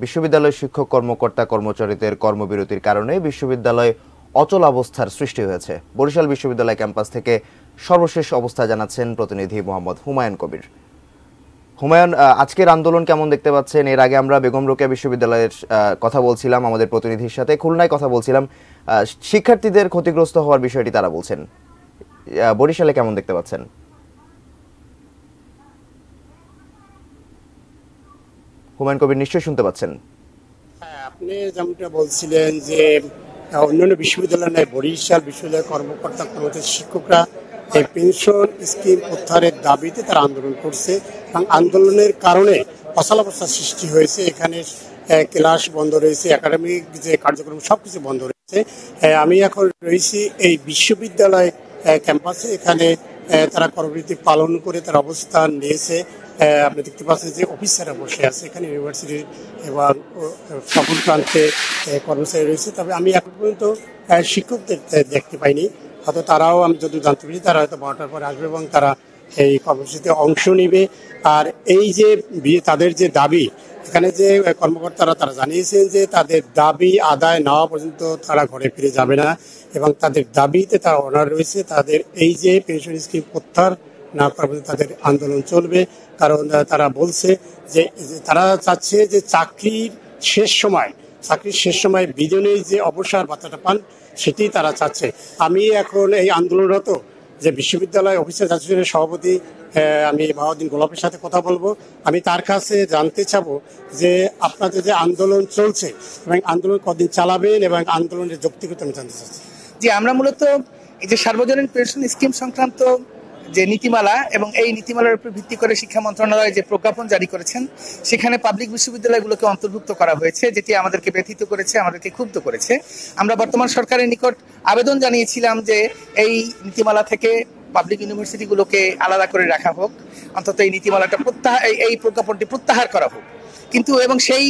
বিশ্ববিদ্যালয় শিক্ষক কর্মকর্তা কর্মচারীদের কর্মবিরতির কারণে বিশ্ববিদ্যালয়ে অচল অবস্থার সৃষ্টি হয়েছে। বরিশাল বিশ্ববিদ্যালয় ক্যাম্পাস থেকে সর্বশেষ অবস্থা জানাচ্ছেন প্রতিনিধি মোহাম্মদ হুমায়ুন কবির। হুমায়ুন, আজকের আন্দোলন কেমন দেখতে পাচ্ছেন? এর আগে আমরা বেগম রোকেয়া বিশ্ববিদ্যালয়ের কথা বলছিলাম, আমাদের প্রতিনিধির সাথে খুলনায় কথা বলছিলাম, শিক্ষার্থীদের ক্ষতিগ্রস্ত হওয়ার বিষয়টি তারা বলছেন। বরিশালে কেমন দেখতে পাচ্ছেন? হুমায়ুন কবির নিশ্চয়ই শুনতে পাচ্ছেন। হ্যাঁ, আপনি যেমনটা বলছিলেন যে অন্যান্য বিশ্ববিদ্যালয় নয়, বরিশাল বিশ্ববিদ্যালয়ের কর্মকর্তা কর্মচারী শিক্ষকরা এই পেনশন স্কিম প্রত্যাহারের দাবিতে তারা আন্দোলন করছে এবং আন্দোলনের কারণে অচলাবস্থার সৃষ্টি হয়েছে। এখানে ক্লাস বন্ধ রয়েছে, একাডেমিক যে কার্যক্রম সবকিছু বন্ধ রয়েছে। আমি এখন রয়েছি এই বিশ্ববিদ্যালয় ক্যাম্পাসে। এখানে তারা কর্মবিরতি পালন করে তার অবস্থান নিয়েছে। আপনি দেখতে পাচ্ছেন যে অফিসাররা বসে আছে এখানে ইউনিভার্সিটির এবং সকল প্রান্তে কর্মচারী রয়েছে। তবে আমি এখন পর্যন্ত শিক্ষকদের দেখতে পাইনি। হয়তো তারাও, আমি যদি জানতে পেরেছি, তারা হয়তো 12টার পরে আসবে এবং তারা এই কর্মসূচিতে অংশ নিবে। আর এই যে তাদের যে দাবি, এখানে যে কর্মকর্তারা তারা জানিয়েছেন যে তাদের দাবি আদায় না হওয়া পর্যন্ত তারা ঘরে ফিরে যাবে না এবং তাদের দাবিতে তারা অনার রয়েছে। তাদের এই যে পেনশন স্কিম প্রত্যাহার না করা পর্যন্ত তাদের আন্দোলন চলবে। কারণ তারা বলছে যে তারা চাচ্ছে যে চাকরির শেষ সময় বিজনেই যে অবসর ভাতাটা পান সেটি তারা চাচ্ছে। আমি এখন এই আন্দোলনরত যে বিশ্ববিদ্যালয় অফিসার অ্যাসোসিয়েশনের সভাপতি আমি বাহাউদ্দিন গোলাপের সাথে কথা বলবো। আমি তার কাছে জানতে চাবো যে আপনাদের যে আন্দোলন চলছে এবং আন্দোলন কদিন চালাবেন এবং আন্দোলনের যৌক্তিকতা আমি জানতে চাচ্ছি। জি, আমরা মূলত এই যে সার্বজনীন পেনশন স্কিম সংক্রান্ত যে নীতিমালা এবং এই নীতিমালার উপর ভিত্তি করে শিক্ষা মন্ত্রণালয় যে প্রজ্ঞাপন জারি করেছেন, সেখানে পাবলিক বিশ্ববিদ্যালয়গুলোকে অন্তর্ভুক্ত করা হয়েছে, যেটি আমাদেরকে ব্যথিত করেছে, আমাদেরকে ক্ষুব্ধ করেছে। আমরা বর্তমান সরকারের নিকট আবেদন জানিয়েছিলাম যে এই নীতিমালা থেকে পাবলিক ইউনিভার্সিটিগুলোকে আলাদা করে রাখা হোক, অন্তত এই নীতিমালাটা এই প্রজ্ঞাপনটি প্রত্যাহার করা হোক। কিন্তু এবং সেই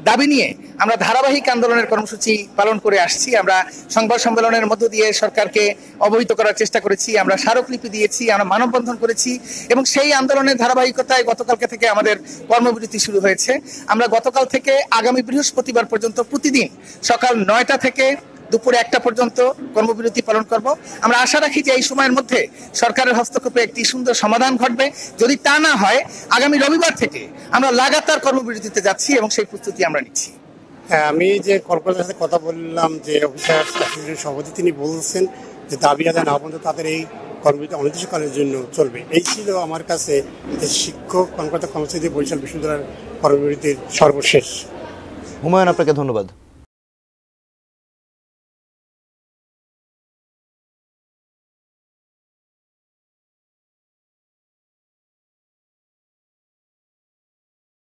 দাবি নিয়ে আমরা ধারাবাহিক আন্দোলনের কর্মসূচি পালন করে আসছি। আমরা সংবাদ সম্মেলনের মধ্য দিয়ে সরকারকে অবহিত করার চেষ্টা করেছি, আমরা স্মারকলিপি দিয়েছি, আমরা মানববন্ধন করেছি এবং সেই আন্দোলনের ধারাবাহিকতায় গতকালকে থেকে আমাদের কর্মবিরতি শুরু হয়েছে। আমরা গতকাল থেকে আগামী বৃহস্পতিবার পর্যন্ত প্রতিদিন সকাল 9টা থেকে দুপুরে 1টা পর্যন্ত কর্মবিরতি পালন করব। আমরা আশা রাখি যে এই সময়ের মধ্যে সরকারের হস্তক্ষেপে একটি সুন্দর সমাধান ঘটবে। যদি তা না হয়, আগামী রবিবার থেকে আমরা লাগাতার কর্মবিরতিতে যাচ্ছি এবং সেই প্রস্তুতি আমরা নিচ্ছি। হ্যাঁ, আমি যে কর্মকর্তার সাথে কথা বললাম, যে অফিসার অ্যাসোসিয়েশনের সভাপতি, তিনি বলছেন যে দাবি আদায় না পর্যন্ত তাদের এই কর্মবিরতি অনির্দিষ্টকালের জন্য চলবে। এই ছিল আমার কাছে শিক্ষক কর্মকর্তা কর্মচারীদের বরিশাল বিশ্ববিদ্যালয়ের কর্মবিরতির সর্বশেষ। হুমায়ুন, আপনাকে ধন্যবাদ।